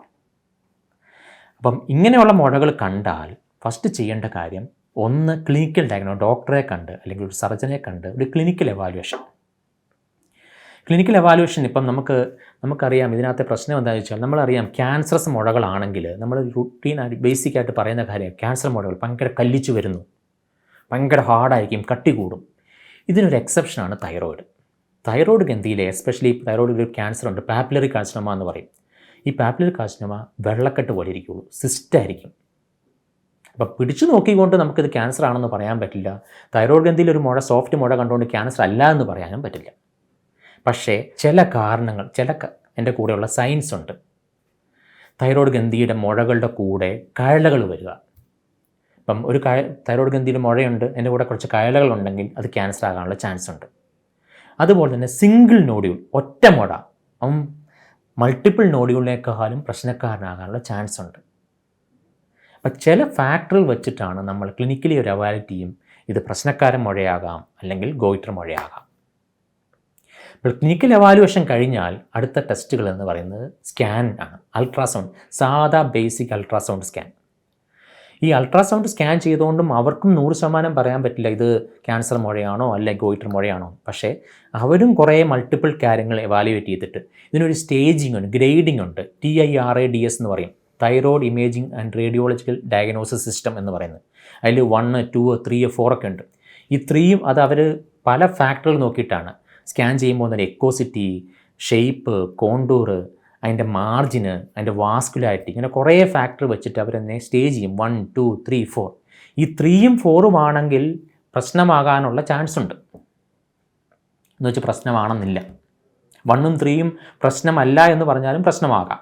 അപ്പം ഇങ്ങനെയുള്ള മുഴകൾ കണ്ടാൽ ഫസ്റ്റ് ചെയ്യേണ്ട കാര്യം, ഒന്ന് ക്ലിനിക്കൽ ഡയഗ്നോസ്, ഡോക്ടറെ കണ്ട് അല്ലെങ്കിൽ ഒരു സർജനെ കണ്ട് ഒരു ക്ലിനിക്കൽ എവാലുവേഷൻ. ക്ലിനിക്കൽ എവാലുവേഷൻ ഇപ്പം നമുക്കറിയാം ഇതിനകത്തെ പ്രശ്നം എന്താണെന്ന് വെച്ചാൽ, നമ്മളറിയാം ക്യാൻസറസ് മുഴകളാണെങ്കിൽ നമ്മൾ റുട്ടീനായിട്ട് ബേസിക്കായിട്ട് പറയുന്ന കാര്യം, ക്യാൻസർ മുഴകൾ ഭയങ്കര കല്ലിച്ചു വരുന്നു, ഭയങ്കര ഹാർഡായിരിക്കും, കട്ടി കൂടും. ഇതിനൊരു എക്സെപ്ഷനാണ് തൈറോയ്ഡ് ഗ്രന്ഥിയിലെ എസ്പെഷ്യലി തൈറോയ്ഡ് ക്യാൻസർ ഉണ്ട്, പാപ്പിലറി കാർസിനോമ എന്ന് പറയും. ഈ പാപ്പിലറി കാർസിനോമ വെള്ളക്കെട്ട് പോലെ ഇരിക്കുള്ളൂ, സിസ്റ്റായിരിക്കും. അപ്പോൾ പിടിച്ചു നോക്കിക്കൊണ്ട് നമുക്കിത് ക്യാൻസർ ആണെന്ന് പറയാൻ പറ്റില്ല. തൈറോയ്ഡ് ഗ്രന്ഥിയിൽ ഒരു മുഴ, സോഫ്റ്റ് മുഴ കണ്ടുകൊണ്ട് ക്യാൻസർ അല്ല എന്ന് പറയാനും പറ്റില്ല. പക്ഷേ ചില കാരണങ്ങൾ, എൻ്റെ കൂടെയുള്ള സയൻസ് ഉണ്ട്. തൈറോയ്ഡ് ഗ്രന്ഥിയുടെ മുഴകളുടെ കൂടെ കഴലകൾ വരിക. ഇപ്പം ഒരു തൈറോയ്ഡ് ഗ്രന്ഥിയിൽ മുഴയുണ്ട്, എൻ്റെ കൂടെ കുറച്ച് കഴലകളുണ്ടെങ്കിൽ അത് ക്യാൻസർ ആകാനുള്ള ചാൻസ് ഉണ്ട്. അതുപോലെ തന്നെ സിംഗിൾ നോഡ്യൂൾ, ഒറ്റ മുഴ, മൾട്ടിപ്പിൾ നോഡ്യൂളിനേക്കാളും പ്രശ്നക്കാരനാകാനുള്ള ചാൻസ് ഉണ്ട്. അപ്പം ചില ഫാക്ടറുകൾ വെച്ചിട്ടാണ് നമ്മൾ ക്ലിനിക്കലി ഒരു എവാലുവേറ്റ് ചെയ്യും, ഇത് പ്രശ്നക്കാരൻ മുഴയാകാം അല്ലെങ്കിൽ ഗോയിറ്റർ മുഴയാകാം. അപ്പോൾ ക്ലിനിക്കൽ എവാലുവേഷൻ കഴിഞ്ഞാൽ അടുത്ത ടെസ്റ്റുകൾ എന്ന് പറയുന്നത് സ്കാൻ ആണ്, അൾട്രാസൗണ്ട്, സാധാ ബേസിക് അൾട്രാസൗണ്ട് സ്കാൻ. ഈ അൾട്രാസൗണ്ട് സ്കാൻ ചെയ്തുകൊണ്ടും അവർക്കും 100% പറയാൻ പറ്റില്ല ഇത് ക്യാൻസർ മുഴയാണോ അല്ലെ ഗോയിറ്റർ മുഴയാണോ. പക്ഷേ അവരും കുറേ മൾട്ടിപ്പിൾ കാര്യങ്ങൾ എവാലുവേറ്റ് ചെയ്തിട്ട് ഇതിനൊരു സ്റ്റേജിങ് ഉണ്ട്, ഗ്രേഡിംഗ് ഉണ്ട്. TIRADS എന്ന് പറയും, thyroid imaging and radiological diagnosis system എന്ന് പറയുന്നത്. അതിൽ 1, 2, 3, 4 ഒക്കെ ഉണ്ട്. ഈ 3യും അത് അവർ പല ഫാക്ടറുകൾ നോക്കിയിട്ടാണ് സ്കാൻ ചെയ്യുമ്പോൾ തന്നെ എക്കോസിറ്റി, ഷേപ്പ്, കോണ്ടൂറ്, അതിൻ്റെ മാർജിന്, അതിൻ്റെ വാസ്കുലാരിറ്റി, ഇങ്ങനെ കുറേ ഫാക്ടർ വെച്ചിട്ട് അവരെന്നെ സ്റ്റേജ് ചെയ്യും. 1, 2, 3, 4. ഈ 3യും 4ഉം ആണെങ്കിൽ പ്രശ്നമാകാനുള്ള ചാൻസ് ഉണ്ട് എന്ന് വെച്ചാൽ പ്രശ്നമാണെന്നില്ല. 1ഉം 3യും പ്രശ്നമല്ല എന്ന് പറഞ്ഞാലും പ്രശ്നമാകാം.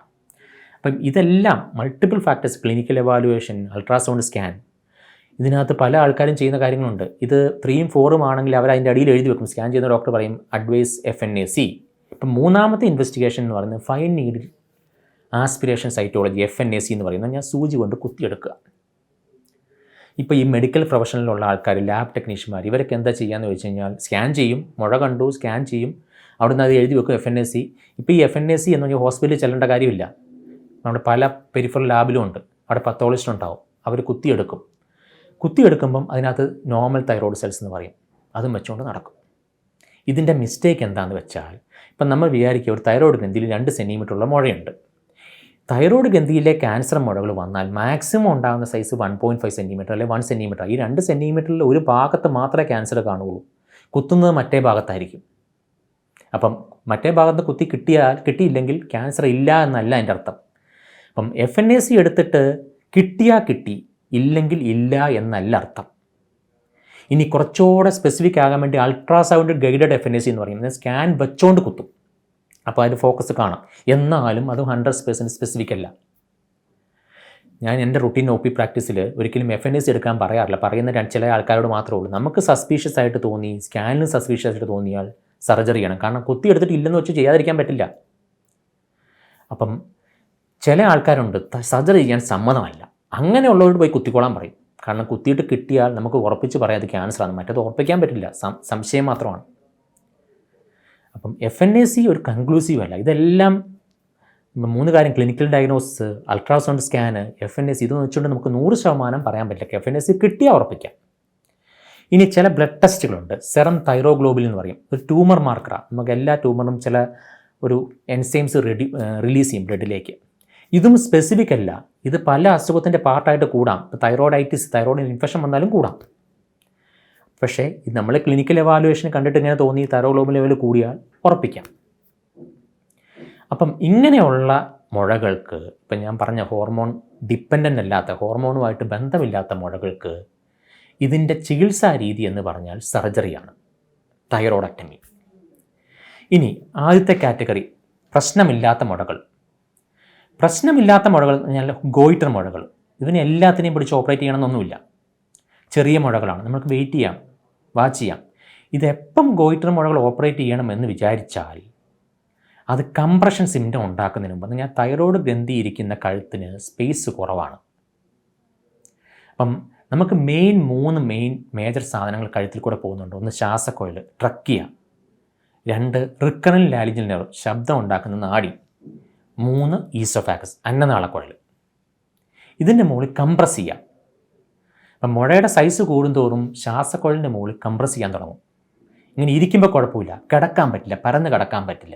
അപ്പം ഇതെല്ലാം multiple factors, clinical evaluation, ultrasound scan, ഇതിനകത്ത് പല ആൾക്കാരും ചെയ്യുന്ന കാര്യങ്ങളുണ്ട്. ഇത് 3യും 4ഉം ആണെങ്കിൽ അവർ അതിൻ്റെ അടിയിൽ എഴുതി വെക്കും. സ്കാൻ ചെയ്യുന്ന ഡോക്ടർ പറയും അഡ്വൈസ് FNAC. ഇപ്പം മൂന്നാമത്തെ ഇൻവെസ്റ്റിഗേഷൻ എന്ന് പറയുന്നത് fine needle aspiration cytology, FNAC എന്ന് പറയുന്നത് ഞാൻ സൂചി കൊണ്ട് കുത്തിയെടുക്കുക. ഇപ്പോൾ ഈ മെഡിക്കൽ പ്രൊഫഷനിലുള്ള ആൾക്കാർ, ലാബ് ടെക്നീഷ്യന്മാർ, ഇവരൊക്കെ എന്താ ചെയ്യാന്ന് വെച്ച് കഴിഞ്ഞാൽ സ്കാൻ ചെയ്യും, മുഴ കണ്ടു, സ്കാൻ ചെയ്യും, അവിടെ നിന്ന് അത് എഴുതി വെക്കും FNAC. ഇപ്പോൾ ഈ FNAC എന്ന് പറഞ്ഞാൽ ഹോസ്പിറ്റലിൽ ചെല്ലേണ്ട കാര്യമില്ല. നമ്മുടെ പല പെരിഫറൽ ലാബിലും ഉണ്ട്, അവിടെ പത്തോളജിസ്റ്റ് ഉണ്ടാവും, അവർ കുത്തിയെടുക്കുമ്പം അതിനകത്ത് നോർമൽ തൈറോയ്ഡ് സെൽസ് എന്ന് പറയും, അതും വെച്ചുകൊണ്ട് നടക്കും. ഇതിൻ്റെ മിസ്റ്റേക്ക് എന്താണെന്ന് വെച്ചാൽ, ഇപ്പം നമ്മൾ വിചാരിക്കുക ഒരു തൈറോയ്ഡ് ഗ്രന്ഥിയിൽ 2 സെൻറ്റിമീറ്ററുള്ള മുഴയുണ്ട്. തൈറോയ്ഡ് ഗ്രന്ഥിയിലെ ക്യാൻസർ മുഴകൾ വന്നാൽ മാക്സിമം ഉണ്ടാകുന്ന സൈസ് 1.5 സെൻറ്റിമീറ്റർ അല്ലെങ്കിൽ 1 സെൻറ്റിമീറ്റർ. ഈ 2 സെൻറ്റിമീറ്ററിൽ ഒരു ഭാഗത്ത് മാത്രമേ ക്യാൻസർ കാണുകയുള്ളൂ, കുത്തുന്നത് മറ്റേ ഭാഗത്തായിരിക്കും. അപ്പം മറ്റേ ഭാഗത്ത് കുത്തി കിട്ടിയില്ലെങ്കിൽ ക്യാൻസർ ഇല്ല എന്നല്ല എൻ്റെ അർത്ഥം. അപ്പം FNAC എടുത്തിട്ട് കിട്ടിയാൽ കിട്ടി, ഇല്ലെങ്കിൽ ഇല്ല എന്നല്ല അർത്ഥം. ഇനി കുറച്ചുകൂടെ സ്പെസിഫിക് ആകാൻ വേണ്ടി അൾട്രാസൗണ്ട് ഗൈഡഡ് FNAC എന്ന് പറയുന്നത് സ്കാൻ വെച്ചുകൊണ്ട് കുത്തും. അപ്പോൾ അതിൻ്റെ ഫോക്കസ് കാണാം. എന്നാലും അത് 100% സ്പെസിഫിക് അല്ല. ഞാൻ എൻ്റെ റുട്ടീൻ OP പ്രാക്ടീസിൽ ഒരിക്കലും FNAC എടുക്കാൻ പറയാറില്ല. പറയുന്ന ചില ആൾക്കാരോട് മാത്രമേ ഉള്ളൂ. നമുക്ക് സസ്പീഷ്യസ് ആയിട്ട് തോന്നി, സ്കാനിൽ സസ്പീഷ്യസ് ആയിട്ട് തോന്നിയാൽ സർജറി ചെയ്യണം. കാരണം കുത്തിയെടുത്തിട്ട് ഇല്ലെന്ന് വെച്ച് ചെയ്യാതിരിക്കാൻ പറ്റില്ല. അപ്പം ചില ആൾക്കാരുണ്ട് സർജറി ചെയ്യാൻ സമ്മതമല്ല. അങ്ങനെയുള്ളവരോട് പോയി കുത്തിക്കോളാൻ പറയും. കാരണം കുത്തിയിട്ട് കിട്ടിയാൽ നമുക്ക് ഉറപ്പിച്ച് പറയാം അത് ക്യാൻസറാണ്. മറ്റേത് ഉറപ്പിക്കാൻ പറ്റില്ല, സംശയം മാത്രമാണ്. അപ്പം FNAC ഒരു കൺക്ലൂസീവ് അല്ല. ഇതെല്ലാം 3 കാര്യം: clinical diagnosis, ultrasound scan, FNAC. ഇതൊന്നും വെച്ചുകൊണ്ട് നമുക്ക് 100% പറയാൻ പറ്റില്ല. FNAC കിട്ടിയാൽ ഉറപ്പിക്കാം. ഇനി ചില ബ്ലഡ് ടെസ്റ്റുകളുണ്ട്. സെറം തൈറോഗ്ലോബുലിൻ എന്ന് പറയും. ഒരു ട്യൂമർ മാർക്കറാണ്. നമുക്ക് എല്ലാ ട്യൂമറും ചില ഒരു എൻസൈംസ് റിലീസ് ചെയ്യും ബ്ലഡിലേക്ക്. ഇതും സ്പെസിഫിക് അല്ല. ഇത് പല അസുഖത്തിൻ്റെ പാർട്ടായിട്ട് കൂടാം. തൈറോയിഡൈറ്റിസ്, തൈറോയിഡ് ഇൻഫെക്ഷൻ വന്നാലും കൂടാം. പക്ഷേ ഇത് നമ്മൾ ക്ലിനിക്കൽ എവാലുവേഷൻ കണ്ടിട്ട് ഇങ്ങനെ തോന്നി തൈറോഗ്ലോബുലിൻ ലെവൽ കൂടിയാൽ ഉറപ്പിക്കാം. അപ്പം ഇങ്ങനെയുള്ള മുഴകൾക്ക്, ഇപ്പം ഞാൻ പറഞ്ഞ ഹോർമോൺ ഡിപ്പെൻഡൻ്റ് അല്ലാത്ത, ഹോർമോണുമായിട്ട് ബന്ധമില്ലാത്ത മുഴകൾക്ക് ഇതിൻ്റെ ചികിത്സാ രീതി എന്ന് പറഞ്ഞാൽ സർജറിയാണ്, തൈറോയ്ഡക്ടമി. ഇനി ആദ്യത്തെ കാറ്റഗറി പ്രശ്നമില്ലാത്ത മുഴകൾ. പ്രശ്നമില്ലാത്ത മുഴകൾ എന്ന് പറഞ്ഞാൽ ഗോയിറ്റർ മുഴകൾ. ഇതിനെ എല്ലാത്തിനെയും പിടിച്ച് ഓപ്പറേറ്റ് ചെയ്യണമെന്നൊന്നുമില്ല. ചെറിയ മുഴകളാണ്, നമുക്ക് വെയിറ്റ് ചെയ്യാം, വാച്ച് ചെയ്യാം. ഇതെപ്പം ഗോയിറ്റർ മുഴകൾ ഓപ്പറേറ്റ് ചെയ്യണമെന്ന് വിചാരിച്ചാൽ അത് കംപ്രഷൻ സിംറ്റം ഉണ്ടാക്കുന്നതിന് മുമ്പ്, ഞാൻ തൈറോയ്ഡ് ഗ്രന്ഥി ഇരിക്കുന്ന കഴുത്തിന് സ്പേസ് കുറവാണ്. അപ്പം നമുക്ക് 3 മേജർ സാധനങ്ങൾ കഴുത്തിൽ കൂടെ പോകുന്നുണ്ട്. 1 ശ്വാസക്കോയിൽ, ട്രക്കിയ. 2 റിക്കറൻ ലാരിഞ്ചൽ നെർവ്, ശബ്ദം ഉണ്ടാക്കുന്ന നാഡി. 3 ഈസോഫാഗസ്, അന്നനാളക്കുഴൽ. ഇതിൻ്റെ മുകളിൽ കംപ്രസ് ചെയ്യാം. അപ്പം മുഴയുടെ സൈസ് കൂടുന്തോറും ശ്വാസക്കുഴലിൻ്റെ മുകളിൽ കംപ്രസ് ചെയ്യാൻ തുടങ്ങും. ഇങ്ങനെ ഇരിക്കുമ്പോൾ കുഴപ്പമില്ല, കിടക്കാൻ പറ്റില്ല, പരന്ന് കിടക്കാൻ പറ്റില്ല.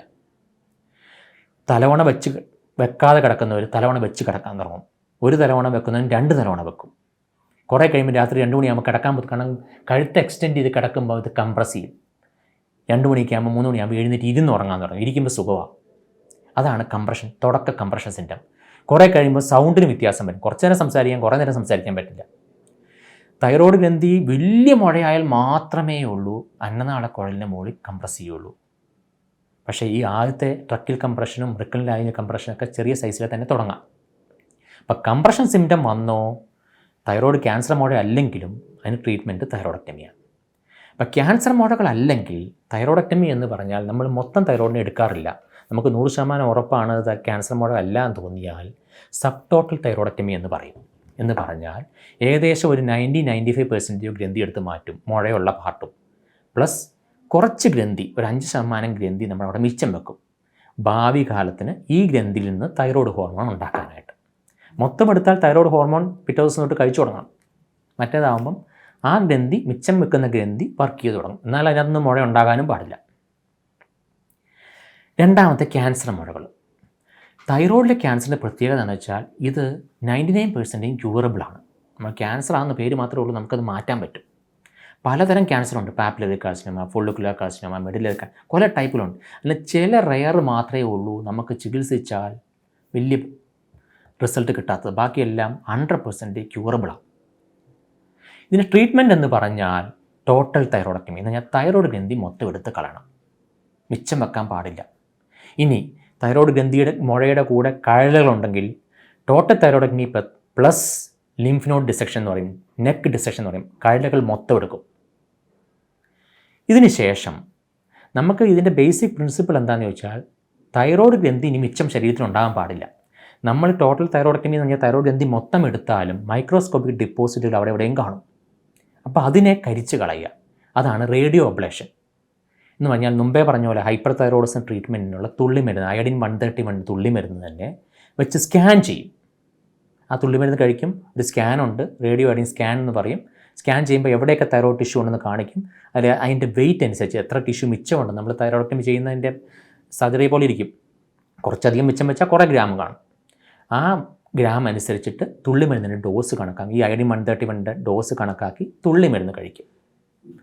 തലവണ വെക്കാതെ കിടക്കുന്നവർ തലവണ വെച്ച് കിടക്കാൻ തുടങ്ങും. 1 തലവണ വെക്കുന്നവൻ 2 തലവണ വെക്കും. കുറേ കഴിയുമ്പോൾ രാത്രി 2 മണിയാകുമ്പോൾ കിടക്കാൻ പറ്റും. കാരണം കഴുത്ത് എക്സ്റ്റെൻഡ് ചെയ്ത് കിടക്കുമ്പോൾ ഇത് കംപ്രസ് ചെയ്യും. 2 മണിയൊക്കെ ആകുമ്പോൾ 3 മണിയാകുമ്പോൾ എഴുന്നേറ്റ് ഇരുന്ന് ഉറങ്ങാൻ തുടങ്ങും. ഇരിക്കുമ്പോൾ സുഖമാണ്. അതാണ് കംപ്രഷൻ, തുടക്ക കംപ്രഷൻ സിംറ്റം. കുറേ കഴിയുമ്പോൾ സൗണ്ടിന് വ്യത്യാസം വരും. കുറച്ച് നേരം സംസാരിക്കാൻ, കുറേ നേരം സംസാരിക്കാൻ പറ്റില്ല. തൈറോയ്ഡ് ഗ്രന്ഥി വലിയ മുഴയായാൽ മാത്രമേ ഉള്ളൂ അന്നനാളക്കുഴലിൻ്റെ മുകളിൽ കംപ്രസ് ചെയ്യുള്ളൂ. പക്ഷേ ഈ ആദ്യത്തെ ട്രക്കിൽ കംപ്രഷനും റിക്കൽ ലാരിഞ്ചൽ കംപ്രഷനൊക്കെ ചെറിയ സൈസിൽ തന്നെ തുടങ്ങാം. അപ്പം കംപ്രഷൻ സിംറ്റം വന്നോ തൈറോയ്ഡ് ക്യാൻസർ മുഴ അല്ലെങ്കിലും അതിന് ട്രീറ്റ്മെൻറ്റ് തൈറോയ്ഡക്ടമിയാണ്. അപ്പം ക്യാൻസർ മുഴകളല്ലെങ്കിൽ തൈറോയ്ഡക്ടമി എന്ന് പറഞ്ഞാൽ നമ്മൾ മൊത്തം തൈറോയിഡിനെ എടുക്കാറില്ല. നമുക്ക് 100% ഉറപ്പാണ് ക്യാൻസർ മുഴ അല്ല എന്ന് തോന്നിയാൽ സബ് ടോട്ടൽ തൈറോയ്ഡക്ടമി എന്ന് പറയും. എന്ന് പറഞ്ഞാൽ ഏകദേശം ഒരു 90-95% ഗ്രന്ഥി എടുത്ത് മാറ്റും, മുഴയുള്ള പാർട്ടും. പ്ലസ് കുറച്ച് ഗ്രന്ഥി, ഒരു 5% ഗ്രന്ഥി നമ്മളവിടെ മിച്ചം വെക്കും, ഭാവി കാലത്തിന് ഈ ഗ്രന്ഥിയിൽ നിന്ന് തൈറോയ്ഡ് ഹോർമോൺ ഉണ്ടാക്കാനായിട്ട്. മൊത്തം എടുത്താൽ തൈറോയ്ഡ് ഹോർമോൺ പിറ്റേ ദിവസം തൊട്ട് കഴിച്ചു തുടങ്ങണം. മറ്റേതാകുമ്പം ആ ഗ്രന്ഥി, മിച്ചം വെക്കുന്ന ഗ്രന്ഥി വർക്ക് ചെയ്ത് തുടങ്ങും. എന്നാൽ അതിനകത്ത് മുഴ ഉണ്ടാകാനും പാടില്ല. രണ്ടാമത്തെ ക്യാൻസർ മുഴകൾ. തൈറോയിഡിലെ ക്യാൻസറിൻ്റെ പ്രത്യേകത എന്ന് വെച്ചാൽ ഇത് 99% ക്യൂറബിളാണ്. നമ്മൾ ക്യാൻസർ ആണെന്ന പേര് മാത്രമേ ഉള്ളൂ, നമുക്കത് മാറ്റാൻ പറ്റും. പലതരം ക്യാൻസറുണ്ട്. Papillary carcinoma, follicular carcinoma, medullary, പല ടൈപ്പിലുണ്ട്. അല്ല ചില റെയർ മാത്രമേ ഉള്ളൂ നമുക്ക് ചികിത്സിച്ചാൽ വലിയ റിസൾട്ട് കിട്ടാത്തത്. ബാക്കിയെല്ലാം 100% ക്യൂറബിളാണ്. ഇതിന് ട്രീറ്റ്മെൻറ്റ് എന്ന് പറഞ്ഞാൽ ടോട്ടൽ തൈറോയ്ഡക്ടമി എന്ന് പറഞ്ഞാൽ തൈറോയ്ഡ് ഗ്രന്ഥി മൊത്തം എടുത്ത് കളയണം, മിച്ചം വെക്കാൻ പാടില്ല. ഇനി തൈറോയ്ഡ് ഗ്രന്ഥിയുടെ മുഴയുടെ കൂടെ കഴലുകളുണ്ടെങ്കിൽ total thyroidectomy plus lymph node dissection എന്ന് പറയും, നെക്ക് ഡിസെക്ഷൻ എന്ന് പറയും. കഴലുകൾ മൊത്തം എടുക്കും. ഇതിന് ശേഷം നമുക്ക് ഇതിൻ്റെ ബേസിക് പ്രിൻസിപ്പിൾ എന്താണെന്ന് ചോദിച്ചാൽ തൈറോയ്ഡ് ഗ്രന്ഥി ഇനി മിച്ചം ശരീരത്തിൽ ഉണ്ടാകാൻ പാടില്ല. നമ്മൾ ടോട്ടൽ തൈറോയ്ഡക്ടമി എന്ന് പറഞ്ഞാൽ തൈറോയ്ഡ് ഗ്രന്ഥി മൊത്തം എടുത്താലും മൈക്രോസ്കോപ്പിക് ഡിപ്പോസിറ്റുകൾ അവിടെ എവിടെയും കാണും. അപ്പോൾ അതിനെ കരിച്ച് കളയുക, അതാണ് റേഡിയോ അബ്ലേഷൻ എന്ന് പറഞ്ഞാൽ. മുമ്പേ പറഞ്ഞ പോലെ ഹൈപ്പർ തൈറോയിഡിസം ട്രീറ്റ്മെൻറ്റിനുള്ള തുള്ളിമരുന്ന് അയഡിൻ 131 തുള്ളിമരുന്ന് തന്നെ വെച്ച് സ്കാൻ ചെയ്യും. ആ തുള്ളിമരുന്ന് കഴിക്കും. ഒരു സ്കാനുണ്ട്, റേഡിയോ അയഡിൻ സ്കാൻ എന്ന് പറയും. സ്കാൻ ചെയ്യുമ്പോൾ എവിടെയൊക്കെ തൈറോയ്ഡ് ടിഷ്യൂ ഉണ്ടെന്ന് കാണിക്കും. അതിൽ അതിൻ്റെ വെയിറ്റ് അനുസരിച്ച് എത്ര ടിഷ്യൂ മിച്ചമുണ്ട്, നമ്മൾ തൈറോയ്ഡക്ടമി ചെയ്യുന്നതിൻ്റെ സർജറി പോലെ ഇരിക്കും. കുറച്ചധികം മിച്ചം വെച്ചാൽ കുറേ ഗ്രാം കാണും. ആ ഗ്രാം അനുസരിച്ചിട്ട് തുള്ളിമരുന്നിൻ്റെ ഡോസ് കണക്കാക്കി, ഈ അയഡിൻ 131 ഡോസ് കണക്കാക്കി തുള്ളിമരുന്ന് കഴിക്കും.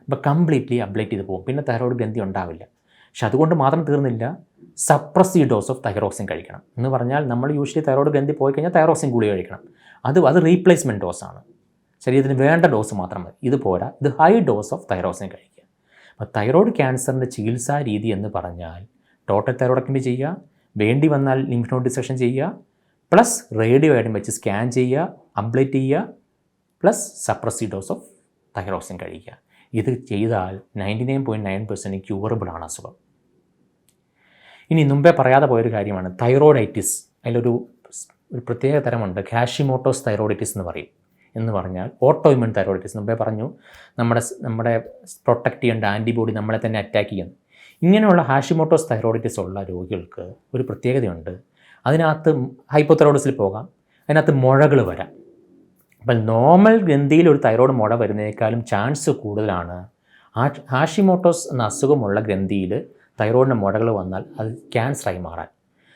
അപ്പോൾ കംപ്ലീറ്റ്ലി അബ്ലേറ്റ് ചെയ്ത് പോകും. പിന്നെ തൈറോയ്ഡ് ഗ്രന്ഥി ഉണ്ടാവില്ല. പക്ഷെ അതുകൊണ്ട് മാത്രം തീർന്നില്ല, സപ്രസീവ് ഡോസ് ഓഫ് തൈറോക്സിൻ കഴിക്കണം. എന്ന് പറഞ്ഞാൽ നമ്മൾ യൂഷ്വലി തൈറോയ്ഡ് ഗ്രന്ഥി പോയി കഴിഞ്ഞാൽ തൈറോക്സിൻ ഗുളിക കഴിക്കണം. അത് റീപ്ലേസ്മെൻറ്റ് ഡോസാണ്. ശരീരത്തിന് വേണ്ട ഡോസ് മാത്രം മതി. ഇത് പോരാ, ഇത് ഹൈ ഡോസ് ഓഫ് തൈറോസിൻ കഴിക്കുക. അപ്പോൾ തൈറോയ്ഡ് ക്യാൻസറിൻ്റെ ചികിത്സാ രീതി എന്ന് പറഞ്ഞാൽ ടോട്ടൽ തൈറോയ്ഡക്ടമി ചെയ്യുക, വേണ്ടി വന്നാൽ ലിംഫ് നോഡ് ഡിസെക്ഷൻ ചെയ്യുക, പ്ലസ് റേഡിയോ ആയിട്ടും വെച്ച് സ്കാൻ ചെയ്യുക, അബ്ലേറ്റ് ചെയ്യുക, plus suppressive dose of tyrosine കഴിക്കുക. ഇത് ചെയ്താൽ 99.9% ക്യൂറബിൾ ആണ് അസുഖം. ഇനി മുമ്പേ പറയാതെ പോയൊരു കാര്യമാണ് തൈറോയിഡൈറ്റിസ്. അതിലൊരു പ്രത്യേക തരമുണ്ട്, ഹാഷിമോട്ടോസ് തൈറോയിഡൈറ്റിസ് എന്ന് പറയും. എന്ന് പറഞ്ഞാൽ ഓട്ടോ ഇമ്യൂൺ തൈറോയിഡൈറ്റിസ്. മുമ്പേ പറഞ്ഞു നമ്മുടെ പ്രൊട്ടക്റ്റ് ചെയ്യേണ്ട ആൻറ്റിബോഡി നമ്മളെ തന്നെ അറ്റാക്ക് ചെയ്യുന്നു. ഇങ്ങനെയുള്ള ഹാഷിമോട്ടോസ് തൈറോയിഡൈറ്റിസ് ഉള്ള രോഗികൾക്ക് ഒരു പ്രത്യേകതയുണ്ട്. അതിനകത്ത് ഹൈപ്പോതൈറോയിഡിസിൽ പോകാം, അതിനകത്ത് മുഴകൾ വരാം. അപ്പം നോർമൽ ഗ്രന്ഥിയിൽ ഒരു തൈറോയ്ഡ് മുഴ വരുന്നതിനേക്കാളും ചാൻസ് കൂടുതലാണ് ഹാഷിമോട്ടോസ് എന്ന അസുഖമുള്ള ഗ്രന്ഥിയിൽ തൈറോയിഡിൻ്റെ മുഴകൾ വന്നാൽ അത് ക്യാൻസറായി മാറാൻ.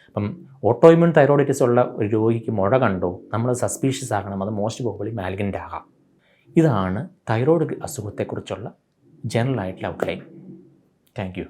അപ്പം ഓട്ടോ ഇമ്യൂൺ തൈറോയിഡൈറ്റിസ് ഉള്ള ഒരു രോഗിക്ക് മുഴ കണ്ടോ, നമ്മൾ സസ്പീഷ്യസ് ആകണം, അത് മോസ്റ്റ് പ്രോബബ്ലി മാലിഗ്നൻ്റ് ആകാം. ഇതാണ് തൈറോയ്ഡ് അസുഖത്തെക്കുറിച്ചുള്ള ജനറൽ ആയിട്ടുള്ള ഔട്ട്ലൈൻ. Thank you.